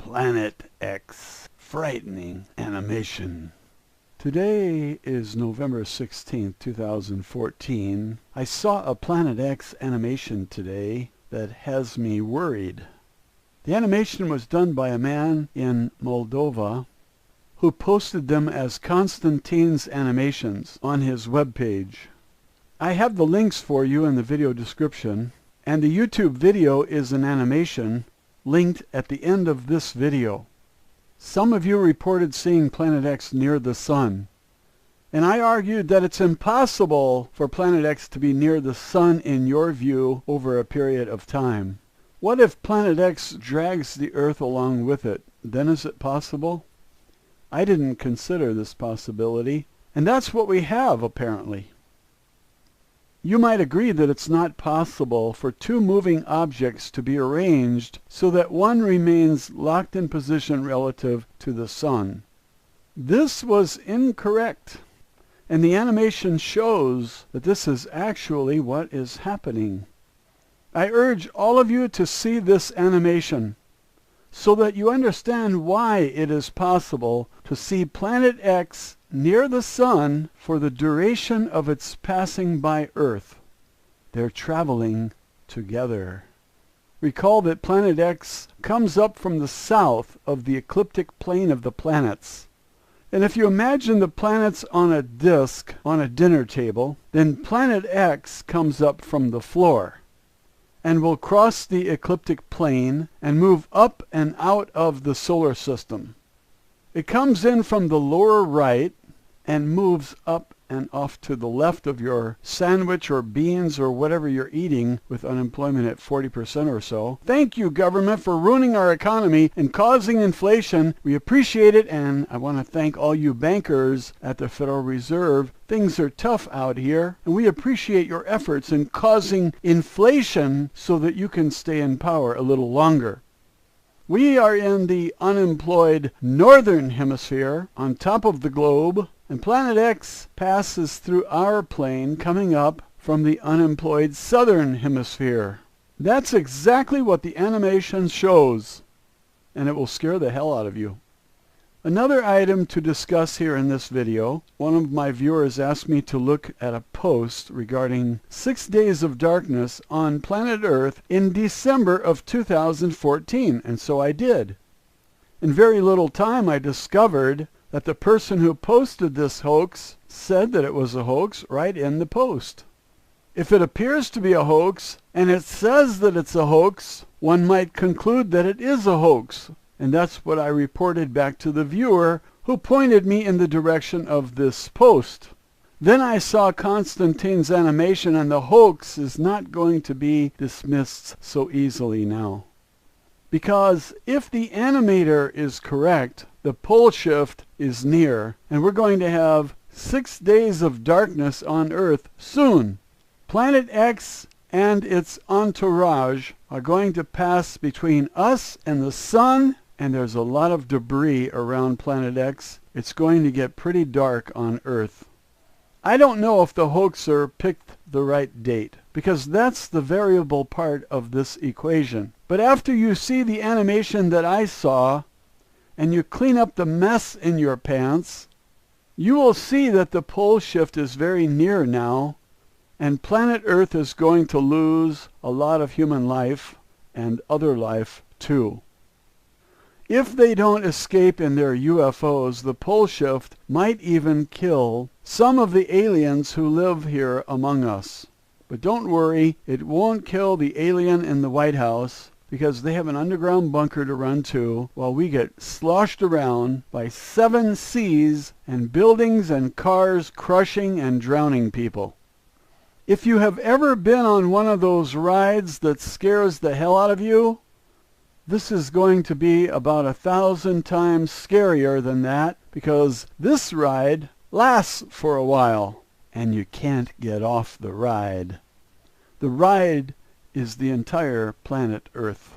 Planet X frightening animation. Today is November 16th, 2014. I saw a Planet X animation today that has me worried. The animation was done by a man in Moldova who posted them as Constantine's animations on his webpage. I have the links for you in the video description, and the YouTube video is an animation linked at the end of this video. Some of you reported seeing Planet X near the sun, and I argued that it's impossible for Planet X to be near the sun in your view over a period of time. What if Planet X drags the Earth along with it? Then is it possible? I didn't consider this possibility, and that's what we have apparently. You might agree that it's not possible for two moving objects to be arranged so that one remains locked in position relative to the sun. This was incorrect, and the animation shows that this is actually what is happening. I urge all of you to see this animation so that you understand why it is possible to see Planet X near the sun for the duration of its passing by Earth. They're traveling together. Recall that Planet X comes up from the south of the ecliptic plane of the planets. And if you imagine the planets on a disk on a dinner table, then Planet X comes up from the floor and will cross the ecliptic plane and move up and out of the solar system. It comes in from the lower right and moves up and off to the left of your sandwich or beans or whatever you're eating with unemployment at 40% or so. Thank you, government, for ruining our economy and causing inflation. We appreciate it, and I want to thank all you bankers at the Federal Reserve. Things are tough out here, and we appreciate your efforts in causing inflation so that you can stay in power a little longer. We are in the unemployed northern hemisphere on top of the globe, and Planet X passes through our plane coming up from the unemployed southern hemisphere. That's exactly what the animation shows, and it will scare the hell out of you. Another item to discuss here in this video, one of my viewers asked me to look at a post regarding 6 days of darkness on planet Earth in December of 2014, and so I did. In very little time I discovered that the person who posted this hoax said that it was a hoax right in the post. If it appears to be a hoax, and it says that it's a hoax, one might conclude that it is a hoax. And that's what I reported back to the viewer who pointed me in the direction of this post. Then I saw Constantine's animation, and the hoax is not going to be dismissed so easily now. Because if the animator is correct, the pole shift is near, and we're going to have 6 days of darkness on Earth soon. Planet X and its entourage are going to pass between us and the sun, and there's a lot of debris around Planet X. It's going to get pretty dark on Earth. I don't know if the hoaxer picked the right date, because that's the variable part of this equation. But after you see the animation that I saw, and you clean up the mess in your pants, you will see that the pole shift is very near now, and planet Earth is going to lose a lot of human life and other life too. If they don't escape in their UFOs, the pole shift might even kill some of the aliens who live here among us. But don't worry, it won't kill the alien in the White House, because they have an underground bunker to run to while we get sloshed around by 7 seas and buildings and cars crushing and drowning people. If you have ever been on one of those rides that scares the hell out of you, this is going to be about 1,000 times scarier than that, because this ride lasts for a while and you can't get off the ride. The ride is the entire planet Earth.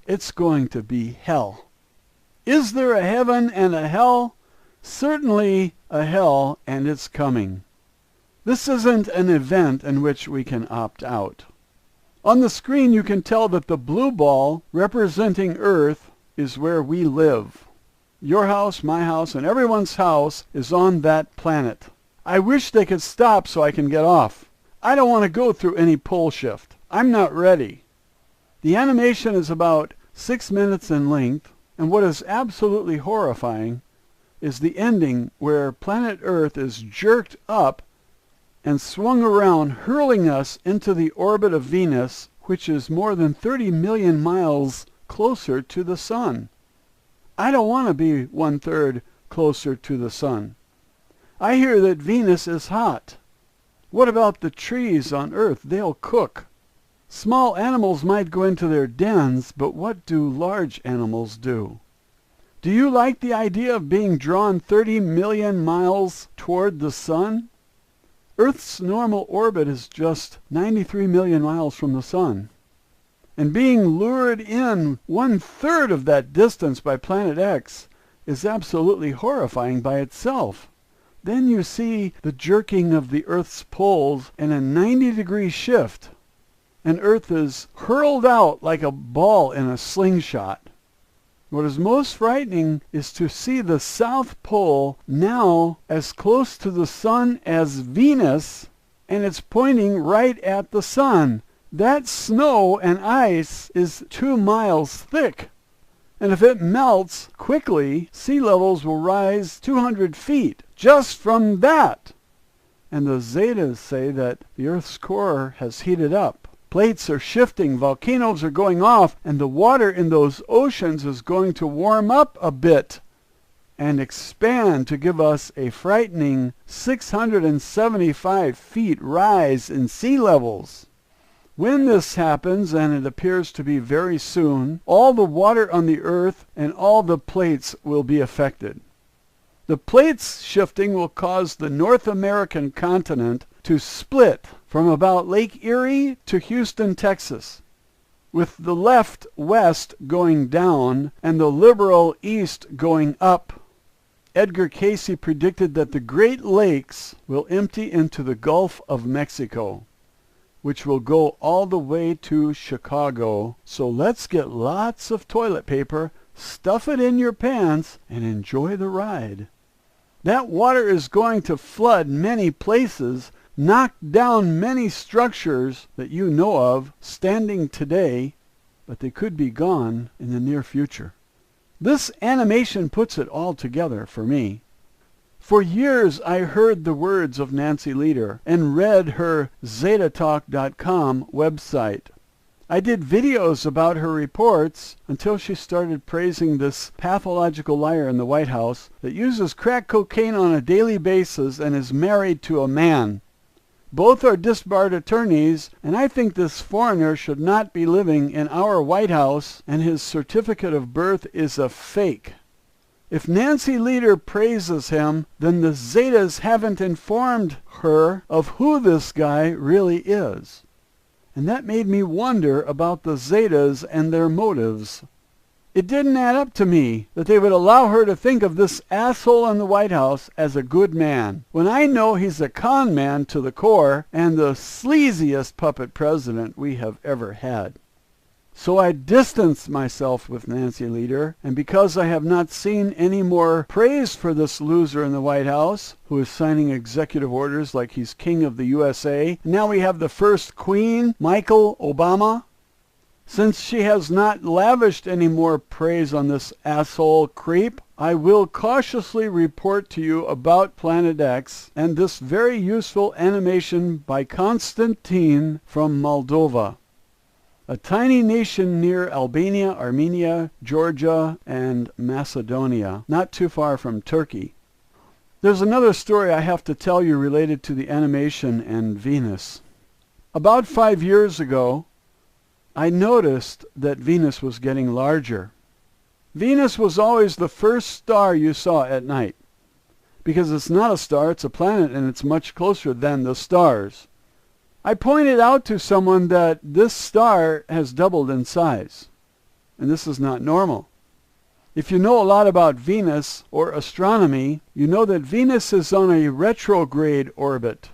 It's going to be hell. Is there a heaven and a hell? Certainly a hell, and it's coming. This isn't an event in which we can opt out. On the screen you can tell that the blue ball representing Earth is where we live. Your house, my house, and everyone's house is on that planet. I wish they could stop so I can get off. I don't want to go through any pole shift. I'm not ready. The animation is about 6 minutes in length, and what is absolutely horrifying is the ending where planet Earth is jerked up and swung around, hurling us into the orbit of Venus, which is more than 30 million miles closer to the sun. I don't want to be 1/3 closer to the sun. I hear that Venus is hot. What about the trees on Earth? They'll cook. Small animals might go into their dens, but what do large animals do? Do you like the idea of being drawn 30 million miles toward the sun? Earth's normal orbit is just 93 million miles from the sun. And being lured in 1/3 of that distance by Planet X is absolutely horrifying by itself. Then you see the jerking of the Earth's poles in a 90-degree shift, and Earth is hurled out like a ball in a slingshot. What is most frightening is to see the South Pole now as close to the sun as Venus, and it's pointing right at the sun. That snow and ice is 2 miles thick, and if it melts quickly, sea levels will rise 200 feet just from that. And the Zetas say that the Earth's core has heated up. Plates are shifting, volcanoes are going off, and the water in those oceans is going to warm up a bit and expand to give us a frightening 675 feet rise in sea levels. When this happens, and it appears to be very soon, all the water on the Earth and all the plates will be affected. The plates shifting will cause the North American continent to split from about Lake Erie to Houston, Texas, with the left west going down and the liberal east going up. Edgar Cayce predicted that the Great Lakes will empty into the Gulf of Mexico, which will go all the way to Chicago. So let's get lots of toilet paper, stuff it in your pants, and enjoy the ride. That water is going to flood many places, knock down many structures that you know of standing today, but they could be gone in the near future. This animation puts it all together for me. For years I heard the words of Nancy Lieder and read her zetatalk.com website. I did videos about her reports until she started praising this pathological liar in the White House that uses crack cocaine on a daily basis and is married to a man. Both are disbarred attorneys, and I think this foreigner should not be living in our White House, and his certificate of birth is a fake. If Nancy Lieder praises him, then the Zetas haven't informed her of who this guy really is. And that made me wonder about the Zetas and their motives. It didn't add up to me that they would allow her to think of this asshole in the White House as a good man, when I know he's a con man to the core and the sleaziest puppet president we have ever had. So I distanced myself with Nancy Lieder, and because I have not seen any more praise for this loser in the White House, who is signing executive orders like he's king of the USA, now we have the first queen, Michael Obama. Since she has not lavished any more praise on this asshole creep, I will cautiously report to you about Planet X and this very useful animation by Constantine from Moldova, a tiny nation near Albania, Armenia, Georgia, and Macedonia, not too far from Turkey. There's another story I have to tell you related to the animation and Venus. About 5 years ago, I noticed that Venus was getting larger. Venus was always the first star you saw at night, because it's not a star, it's a planet, and it's much closer than the stars. I pointed out to someone that this star has doubled in size, and this is not normal. If you know a lot about Venus or astronomy, you know that Venus is on a retrograde orbit.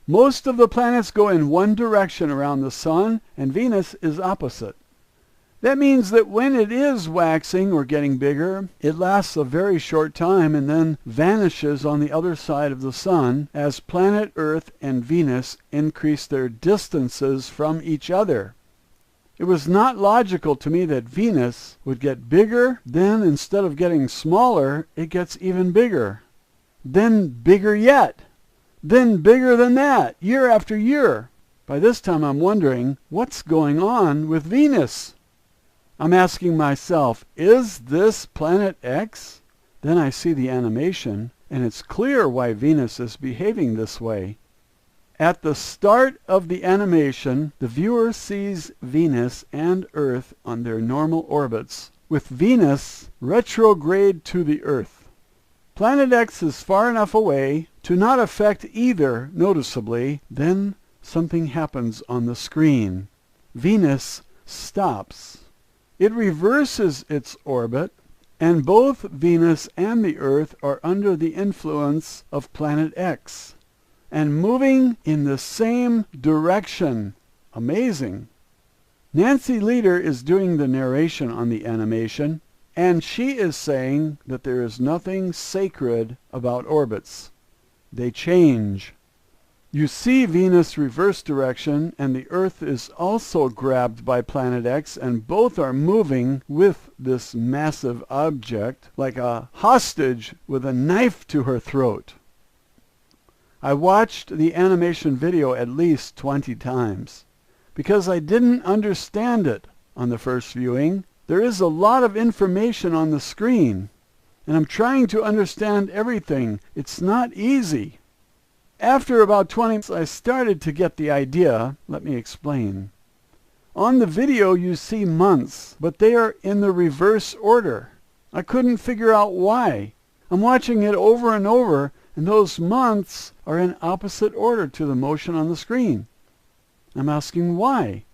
Most of the planets go in one direction around the sun, and Venus is opposite. That means that when it is waxing or getting bigger, it lasts a very short time and then vanishes on the other side of the sun as planet Earth and Venus increase their distances from each other. It was not logical to me that Venus would get bigger, then instead of getting smaller, it gets even bigger. Then bigger yet. Then bigger than that, year after year. By this time I'm wondering, what's going on with Venus? I'm asking myself, is this Planet X? Then I see the animation, and it's clear why Venus is behaving this way. At the start of the animation, the viewer sees Venus and Earth on their normal orbits, with Venus retrograde to the Earth. Planet X is far enough away to not affect either noticeably. Then something happens on the screen. Venus stops. It reverses its orbit, and both Venus and the Earth are under the influence of Planet X and moving in the same direction. Amazing. Nancy Leader is doing the narration on the animation, and she is saying that there is nothing sacred about orbits. They change. You see Venus reverse direction, and the Earth is also grabbed by Planet X, and both are moving with this massive object like a hostage with a knife to her throat. I watched the animation video at least 20 times because I didn't understand it on the first viewing. There is a lot of information on the screen, and I'm trying to understand everything. It's not easy. After about 20 minutes, I started to get the idea. Let me explain. On the video, you see months, but they are in the reverse order. I couldn't figure out why. I'm watching it over and over, and those months are in opposite order to the motion on the screen. I'm asking why.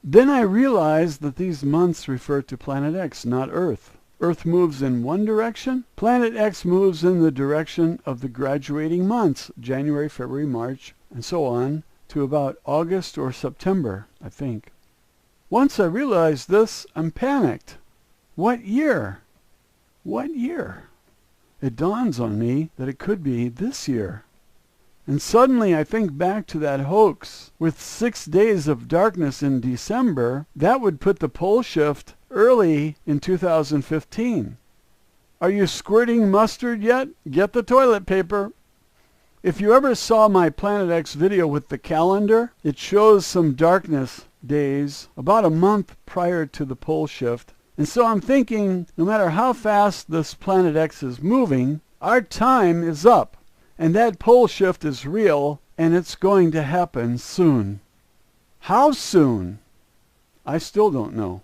Then I realized that these months refer to Planet X, not Earth. Earth moves in one direction. Planet X moves in the direction of the graduating months, January, February, March, and so on, to about August or September, I think. Once I realized this, I'm panicked. What year? What year? It dawns on me that it could be this year. And suddenly I think back to that hoax. With 6 days of darkness in December, that would put the pole shift early in 2015. Are you squirting mustard yet? Get the toilet paper. If you ever saw my Planet X video with the calendar, it shows some darkness days about a month prior to the pole shift. And so I'm thinking, no matter how fast this Planet X is moving, our time is up. And that pole shift is real, and it's going to happen soon. How soon? I still don't know.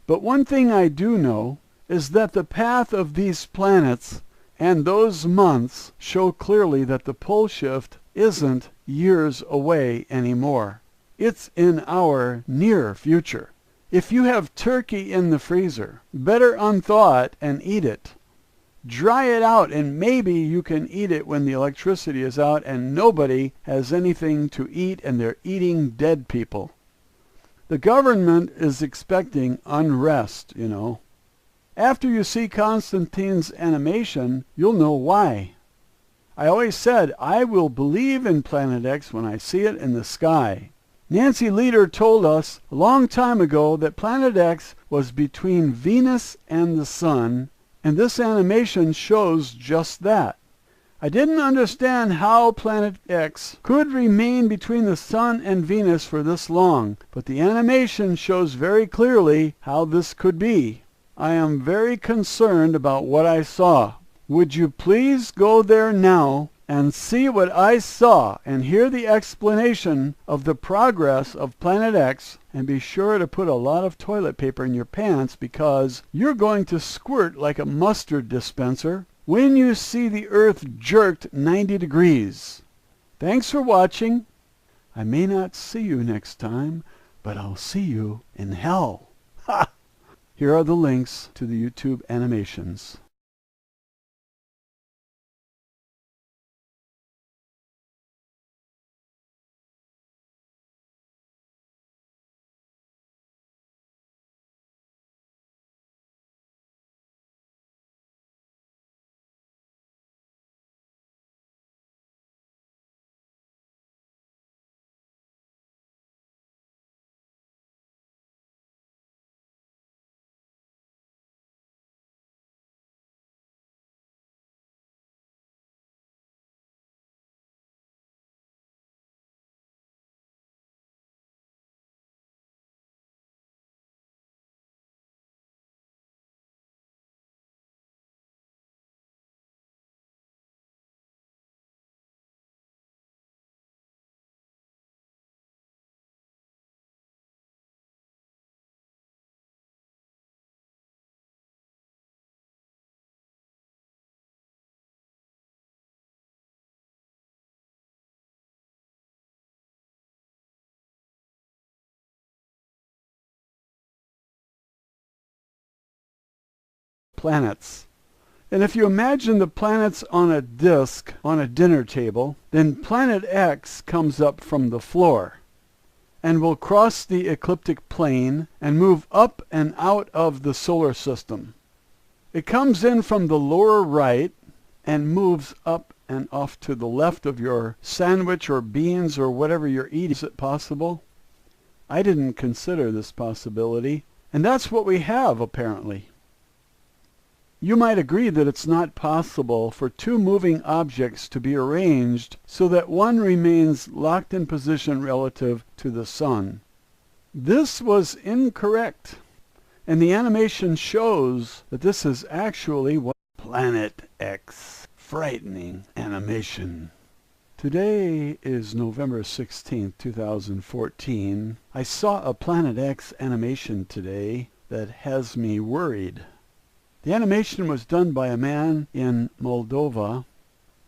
But one thing I do know is that the path of these planets and those months show clearly that the pole shift isn't years away anymore. It's in our near future. If you have turkey in the freezer, better unthaw it and eat it. Dry it out, and maybe you can eat it when the electricity is out and nobody has anything to eat and they're eating dead people. The government is expecting unrest, you know. After you see Constantine's animation, you'll know why. I always said I will believe in Planet X when I see it in the sky. Nancy Leader told us a long time ago that Planet X was between Venus and the Sun, and this animation shows just that. I didn't understand how Planet X could remain between the Sun and Venus for this long, but the animation shows very clearly how this could be. I am very concerned about what I saw. Would you please go there now and see what I saw and hear the explanation of the progress of Planet X, and be sure to put a lot of toilet paper in your pants because you're going to squirt like a mustard dispenser when you see the Earth jerked 90 degrees. Thanks for watching. I may not see you next time, but I'll see you in hell. Ha! Here are the links to the YouTube animations. planets. And if you imagine the planets on a disk on a dinner table, then planet X comes up from the floor and will cross the ecliptic plane and move up and out of the solar system. It comes in from the lower right and moves up and off to the left of your sandwich or beans or whatever you're eating. Is it possible? I didn't consider this possibility, and that's what we have apparently. You might agree that it's not possible for two moving objects to be arranged so that one remains locked in position relative to the sun. This was incorrect, and the animation shows that this is actually what Planet X frightening animation. Today is November 16th, 2014. I saw a Planet X animation today that has me worried. The animation was done by a man in Moldova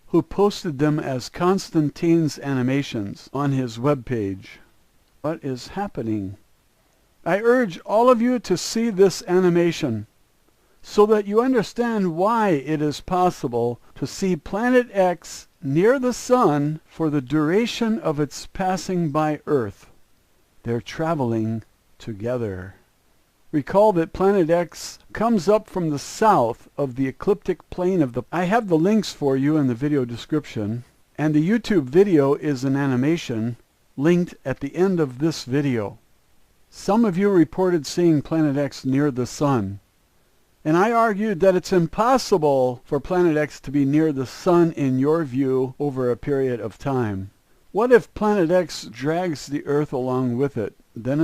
who posted them as Constantine's animations on his webpage. What is happening? I urge all of you to see this animation so that you understand why it is possible to see Planet X near the sun for the duration of its passing by Earth. They're traveling together. Recall that Planet X comes up from the south of the ecliptic plane of the... I have the links for you in the video description, and the YouTube video is an animation linked at the end of this video. Some of you reported seeing Planet X near the sun, and I argued that it's impossible for Planet X to be near the sun in your view over a period of time. What if Planet X drags the Earth along with it? Then